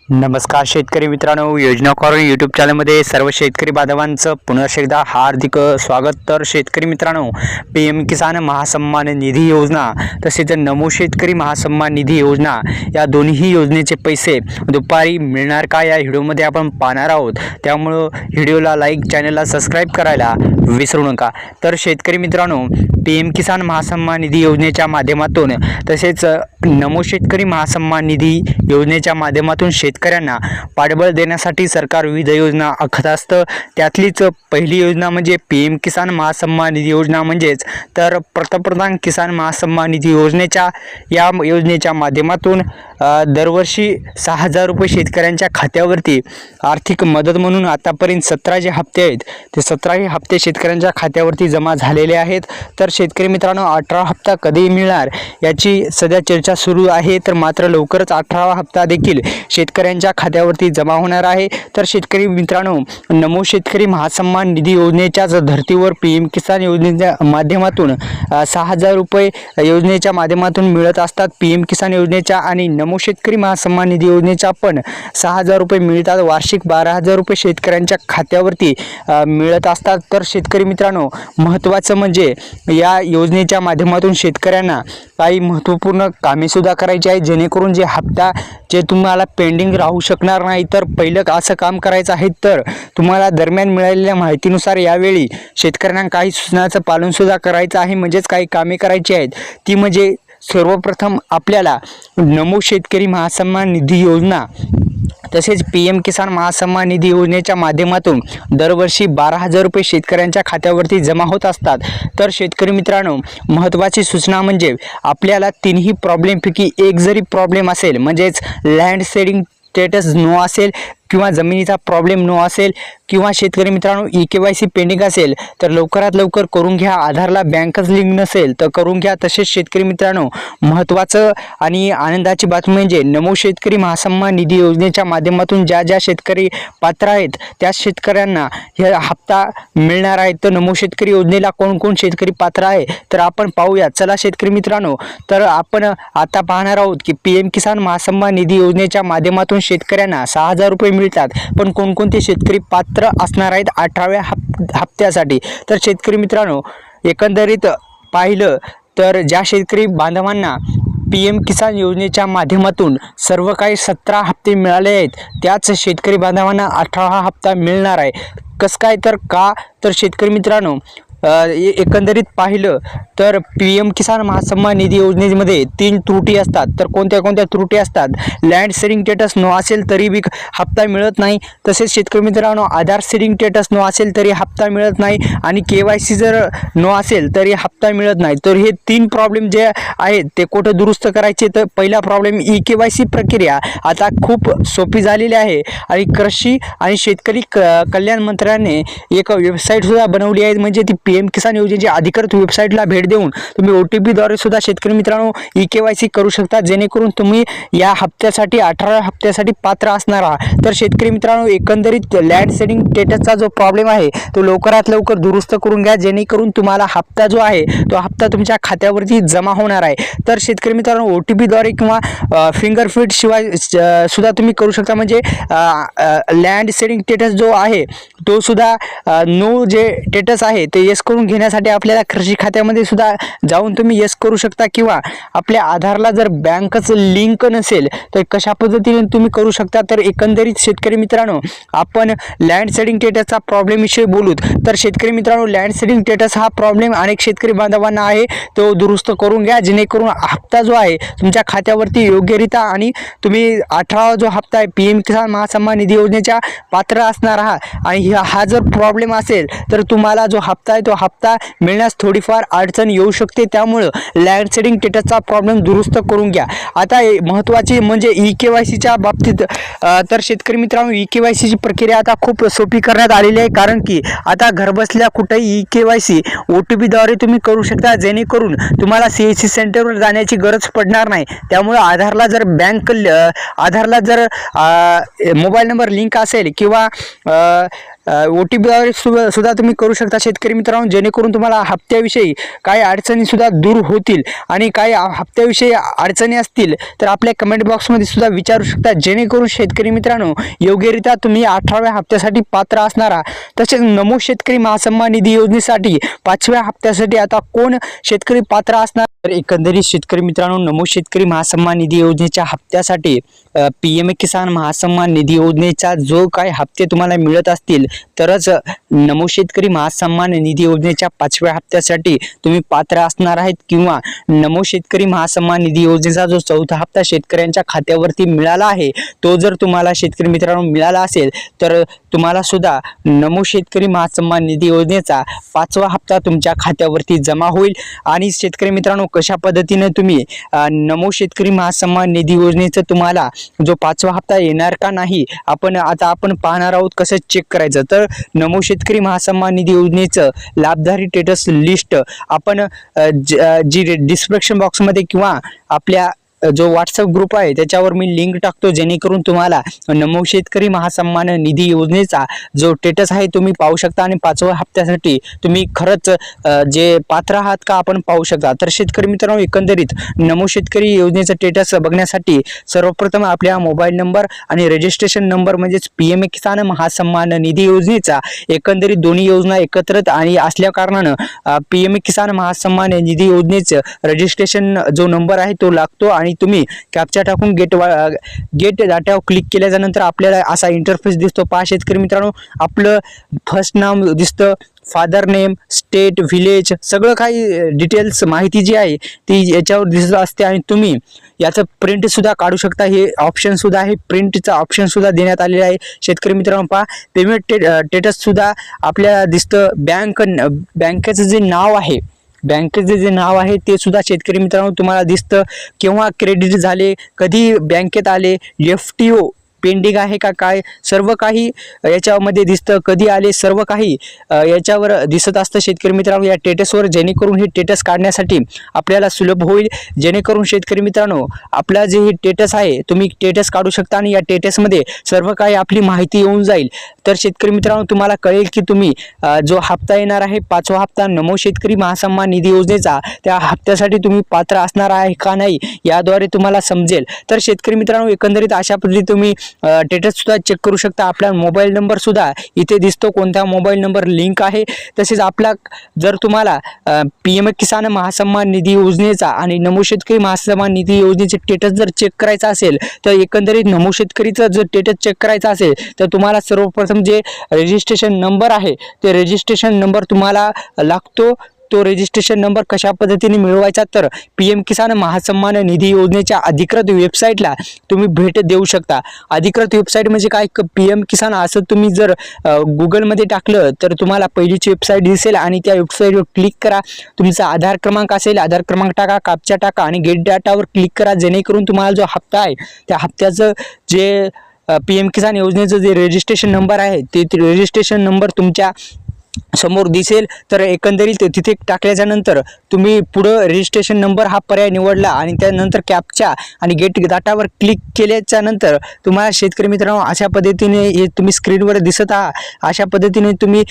नमस्कार शेतकरी मित्रांनो, योजना कॉर्नर यूट्यूब चॅनलमध्ये सर्व शेतकरी बांधवांचं पुन्हा एकदा हार्दिक स्वागत। तर शेतकरी मित्रांनो, PM किसान महासन्मान निधी योजना तसेच नमो शेतकरी महासन्मान निधी योजना या दोन्ही योजनेचे पैसे दुपारी मिळणार का या व्हिडिओमध्ये आपण पाहणार आहोत। त्यामुळे व्हिडिओला लाईक, चॅनलला सबस्क्राइब करायला विसरू नका। तर शेतकरी मित्रांनो, PM किसान महासन्मान निधी योजनेच्या माध्यमातून तसेच नमो शेतकरी महासन्मान निधी योजनेच्या माध्यमातून शेतकऱ्यांना पाठबळ देण्यासाठी सरकार विविध योजना आखत असतं। त्यातलीच पहिली योजना म्हणजे PM किसान महासन्मान निधी योजना म्हणजेच तर पंतप्रधान किसान महासन्मान निधी या योजनेच्या माध्यमातून दरवर्षी 6,000 रुपये शेतकऱ्यांच्या खात्यावरती आर्थिक मदत म्हणून आतापर्यंत 17 जे हप्ते आहेत ते 17 हप्ते शेतकऱ्यांच्या खात्यावरती जमा झालेले आहेत। तर शेतकरी मित्रांनो, 18 हप्ता कधी मिळणार याची सध्या चर्चा सुरू आहे। तर मात्र लवकरच 18वा हप्ता देखील शेतकऱ्यांच्या खात्यावरती जमा होणार आहे। तर शेतकरी मित्रांनो, नमो शेतकरी महासन्मान निधी योजनेच्याच धर्तीवर PM किसान योजनेच्या माध्यमातून 6,000 रुपये योजनेच्या माध्यमातून मिळत असतात। PM किसान योजनेच्या आणि नमो शेतकरी महासन्मान निधी योजनेच्या पण 6,000 रुपये मिळतात। वार्षिक 12,000 रुपये शेतकऱ्यांच्या खात्यावरती मिळत असतात। तर शेतकरी मित्रांनो, महत्त्वाचं म्हणजे या योजनेच्या माध्यमातून शेतकऱ्यांना काही महत्त्वपूर्ण कामे सुद्धा करायची आहे, जेणेकरून जे हप्ता जे तुम्हाला पेंडिंग राहू शकणार नाही। तर पहिलं असं काम करायचं आहे, तर तुम्हाला दरम्यान मिळालेल्या माहितीनुसार यावेळी शेतकऱ्यांना काही सूचनांचं पालन सुद्धा करायचं आहे, म्हणजेच काही कामे करायची आहेत। ती म्हणजे सर्वप्रथम आपल्याला नमो शेतकरी महासन्मान निधी योजना तसेच PM किसान महासन्मान निधी योजनेच्या माध्यमातून दरवर्षी 12,000 रुपये शेतकऱ्यांच्या खात्यावरती जमा होत असतात। तर शेतकरी मित्रांनो, महत्त्वाची सूचना म्हणजे आपल्याला तिन्ही प्रॉब्लेमपैकी एक जरी प्रॉब्लेम असेल, म्हणजेच लँड सेडिंग स्टेटस नो असेल किंवा जमिनीचा प्रॉब्लेम नो असेल किंवा शेतकरी मित्रांनो EKYC पेंडिंग असेल तर लवकरात लवकर करून घ्या। आधारला बँकच लिंक नसेल तर करून घ्या। तसेच शेतकरी मित्रांनो, महत्त्वाचं आणि आनंदाची बातमी म्हणजे नमो शेतकरी महासन्मान निधी योजनेच्या माध्यमातून ज्या शेतकरी पात्र आहेत त्या शेतकऱ्यांना हे हप्ता मिळणार आहे। तर नमो शेतकरी योजनेला कोण शेतकरी पात्र आहे तर आपण पाहूया। चला शेतकरी मित्रांनो, तर आपण आता पाहणार आहोत की PM किसान महासन्मान निधी योजनेच्या माध्यमातून शेतकऱ्यांना 6,000 रुपये मिळतात, पण कोणकोणते शेतकरी पात्र असणार आहेत 18व्या हप्त्यासाठी। तर शेतकरी मित्रांनो, एकंदरीत पाहिलं तर ज्या शेतकरी बांधवांना PM किसान योजनेच्या माध्यमातून सर्व काही 17 हप्ते मिळाले आहेत त्याच शेतकरी बांधवांना 18हा हप्ता मिळणार आहे। कसं काय तर शेतकरी मित्रांनो, एकंदरीत पाहिलं तर PM किसान महासन्मान निधी योजनेमध्ये 3 त्रुटी असतात। तर कोणत्या त्रुटी असतात? लँड सेडिंग स्टेटस नो असेल तरी बी हप्ता मिळत नाही। तसेच शेतकरी मित्रांनो, आधार सेडिंग स्टेटस नो असेल तरी हप्ता मिळत नाही आणि KYC जर नो असेल तरी हप्ता मिळत नाही। तर हे 3 प्रॉब्लेम जे आहेत ते कुठं दुरुस्त करायचे? तर पहिला प्रॉब्लेम EKYC प्रक्रिया आता खूप सोपी झालेली आहे आणि कृषी आणि शेतकरी कल्याण मंत्र्याने एक वेबसाईट सुद्धा बनवली आहे, म्हणजे ती PM किसान योजनेच्या अधिकृत वेबसाईटला भेट देऊन तुम्ही OTP द्वारे सुद्धा शेतकरी मित्रांनो EKYC करू शकता, जेणेकरून तुम्ही या हप्त्यासाठी 18 हप्त्यासाठी पात्र असणार आहात। तर शेतकरी मित्रांनो, एकंदरीत लँड सेडिंग स्टेटसचा जो प्रॉब्लेम आहे तो लवकरात लवकर दुरुस्त करून घ्या, जेणेकरून तुम्हाला हप्ता जो आहे तो हप्ता तुमच्या खात्यावरती जमा होणार आहे। तर शेतकरी मित्रांनो, OTP द्वारे किंवा फिंगरप्रिंट शिवाय सुद्धा तुम्ही करू शकता, म्हणजे लँड सेडिंग स्टेटस जो आहे तो सुद्धा नो जे स्टेटस आहे ते येस करून घेण्यासाठी आपल्याला कृषी खात्यामध्ये सुद्धा जाऊन तुम्ही येस करू शकता, किंवा आपल्या आधारला जर बँकच लिंक नसेल तर कशा पद्धतीने तुम्ही करू शकता। तर एकंदरीत शेतकरी मित्रांनो, आपण लँड सेडिंग स्टेटसचा प्रॉब्लेम विषयी बोलू। तर शेतकरी मित्रांनो, लँड सेडिंग स्टेटस हा प्रॉब्लेम अनेक शेतकरी बांधवांना आहे, तो दुरुस्त करून घ्या, जेणेकरून हप्ता जो आहे तुमच्या खात्यावरती योग्यरित्या आणि तुम्ही 18वा जो हप्ता आहे PM किसान महासन्मान निधी योजनेच्या पात्र असणार आहात। आणि हा जर प्रॉब्लेम असेल तर तुम्हाला जो हप्ता आहे तो हप्ता मिळण्यास थोडीफार अडचण येऊ शकते। त्यामुळे लँड सेडिंग स्टेटसचा प्रॉब्लेम दुरुस्त करून घ्या। आता महत्त्वाची म्हणजे EKYCच्या बाबतीत तर शेतकरी मित्रांनो, EKYCची प्रक्रिया आता खूप सोपी करण्यात आलेली आहे, कारण की आता घरबसल्या कुठेही EKYC OTP द्वारे तुम्ही करू शकता, जेणेकरून तुम्हाला CSC सेंटरवर जाण्याची गरज पडणार नाही। त्यामुळे आधारला जर मोबाईल नंबर लिंक असेल किंवा OTPद्वारे सुद्धा तुम्ही करू शकता शेतकरी मित्रांनो, जेणेकरून तुम्हाला हप्त्याविषयी काही अडचणी सुद्धा दूर होतील आणि काही हप्त्याविषयी अडचणी असतील तर आपल्या कमेंट बॉक्समध्ये सुद्धा विचारू शकता, जेणेकरून शेतकरी मित्रांनो योग्यरित्या तुम्ही 18व्या हप्त्यासाठी पात्र असणारा. तसेच नमो शेतकरी महासन्मान निधी योजनेसाठी 5व्या हप्त्यासाठी आता कोण शेतकरी पात्र असणार, तर एकंदरीत शेतकरी मित्रांनो नमो शेतकरी महासन्मान निधी योजनेच्या हप्त्यासाठी PM किसान महासन्मान निधी योजनेचा जो काही हप्ते तुम्हाला मिळत असतील तरच नमो शेतकरी महासन्मान निधी योजनेच्या 5व्या हप्त्यासाठी तुम्ही पात्र असणार आहेत, किंवा नमो शेतकरी महासन्मान निधी योजनेचा जो 4था हप्ता शेतकऱ्यांच्या खात्यावरती मिळाला आहे तो जर तुम्हाला शेतकरी मित्रांनो मिळाला असेल तर तुम्हाला सुद्धा नमो शेतकरी महासन्मान निधी योजनेचा 5वा हप्ता तुमच्या खात्यावरती जमा होईल. आणि शेतकरी मित्रांनो कशा पद्धतीने तुम्ही नमो शेतकरी महासन्मान निधी योजनेचं तुम्हाला जो 5वा हप्ता येणार का नाही आपण पाहणार आहोत कसं चेक करायचं. तर नमो शेतकरी महासन्मान निधी योजनेचं लाभधारी स्टेटस लिस्ट आपण जी डिस्क्रिप्शन बॉक्समध्ये किंवा आपल्या जो व्हॉट्सअप ग्रुप आहे त्याच्यावर मी लिंक टाकतो, जेणेकरून तुम्हाला नमो शेतकरी महासन्मान निधी योजनेचा जो स्टेटस आहे तुम्ही पाहू शकता आणि 5व्या हप्त्यासाठी तुम्ही खरंच जे पात्र आहात का आपण पाहू शकता. तर शेतकरी मित्रांनो एकंदरीत नमो शेतकरी योजनेचा स्टेटस बघण्यासाठी सर्वप्रथम आपल्या मोबाईल नंबर आणि रजिस्ट्रेशन नंबर म्हणजेच PM किसान महासन्मान निधी योजनेचा एकंदरीत दोन्ही योजना एकत्रित आणि असल्या कारणानं PM किसान महासन्मान निधी योजनेचं रजिस्ट्रेशन जो नंबर आहे तो लागतो आणि तुम्ही कॅप्चा टाकून गेट डाटावर क्लिक केल्याच्या नंतर आपल्याला असा इंटरफेस दिसतो. पहा शेतकरी मित्रांनो आपलं फर्स्ट नाव दिसतं, फादर नेम, स्टेट, विलेज सगळं काही डिटेल्स माहिती जी आहे ती याच्यावर दिसत असते आणि तुम्ही याचं प्रिंट सुद्धा काढू शकता. हे ऑप्शन सुद्धा आहे, प्रिंटचा ऑप्शन सुद्धा देण्यात आलेला आहे. शेतकरी मित्रांनो पहा पेमेंट स्टेटस सुद्धा आपल्याला दिसतं. बँकेचं जे नाव आहे बँकेचे जे नाव आहे ते सुद्धा शेतकरी मित्रांनो तुम्हाला दिसतं. केव्हा क्रेडिट झाले, कधी बँकेत आले, FTO पेंडिंग आहे का काय सर्व काही याच्यामध्ये दिसतं, कधी आले सर्व काही याच्यावर दिसत असतं शेतकरी मित्रांनो या स्टेटसवर. जेणेकरून हे स्टेटस काढण्यासाठी आपल्याला सुलभ होईल, जेणेकरून शेतकरी मित्रांनो आपला जे हे स्टेटस आहे तुम्ही स्टेटस काढू शकता आणि या स्टेटसमध्ये सर्व काही आपली माहिती येऊन जाईल. तर शेतकरी मित्रांनो तुम्हाला कळेल की तुम्ही जो हप्ता येणार आहे 5वा हप्ता नमो शेतकरी महासन्मान निधी योजनेचा त्या हप्त्यासाठी तुम्ही पात्र असणार आहे का नाही याद्वारे तुम्हाला समजेल. तर शेतकरी मित्रांनो एकंदरीत अशा पद्धतीने तुम्ही स्टेटस सुद्धा चेक करू शकता. आपला मोबाईल नंबर सुद्धा इथे दिसतो, कोणता मोबाईल नंबर लिंक आहे. तसेच आपला जर तुम्हाला PM किसान महासन्मान निधी योजनेचा आणि नमो शेतकरी महासन्मान निधी योजनेचे स्टेटस जर चेक करायचा असेल तर एकंदरीत नमो शेतकरीचं जर स्टेटस चेक करायचा असेल तर तुम्हाला सर्वप्रथम जे रजिस्ट्रेशन नंबर आहे ते रजिस्ट्रेशन नंबर तुम्हाला लागतो. तो रजिस्ट्रेशन नंबर कशा पद्धतीने मिळवायचा तर PM किसान महासन्मान निधी योजनेच्या अधिकृत वेबसाईटला तुम्ही भेट देऊ शकता. अधिकृत वेबसाईट म्हणजे काय, PM किसान असं तुम्ही जर गुगलमध्ये टाकलं तर तुम्हाला पहिलीची वेबसाईट दिसेल आणि त्या वेबसाईटवर क्लिक करा. तुमचा आधार क्रमांक असेल, आधार क्रमांक टाका, कॅप्चा टाका आणि गेट डाटावर क्लिक करा, जेणेकरून तुम्हाला जो हप्ता आहे त्या हप्त्याचं जे PM किसान योजनेचं जे रजिस्ट्रेशन नंबर आहे ते रजिस्ट्रेशन नंबर तुमच्या समोर दिसेल. तर एकंदरीत तिथे टाकल्याच्या नंतर तुम्ही पुढं रजिस्ट्रेशन नंबर हा पर्याय निवडला आणि त्यानंतर कॅप्चा आणि गेट डाटावर क्लिक केल्याच्या नंतर तुम्हाला शेतकरी मित्रांनो अशा पद्धतीने हे तुम्ही स्क्रीनवर दिसत आहात अशा पद्धतीने तुम्ही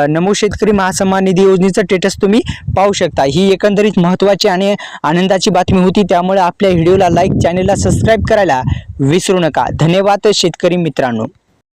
नमो शेतकरी महासन्मान निधी योजनेचं स्टेटस तुम्ही पाहू शकता. ही एकंदरीत महत्त्वाची आणि आनंदाची बातमी होती, त्यामुळे आपल्या व्हिडिओला लाईक, चॅनेलला सबस्क्राईब करायला विसरू नका. धन्यवाद शेतकरी मित्रांनो.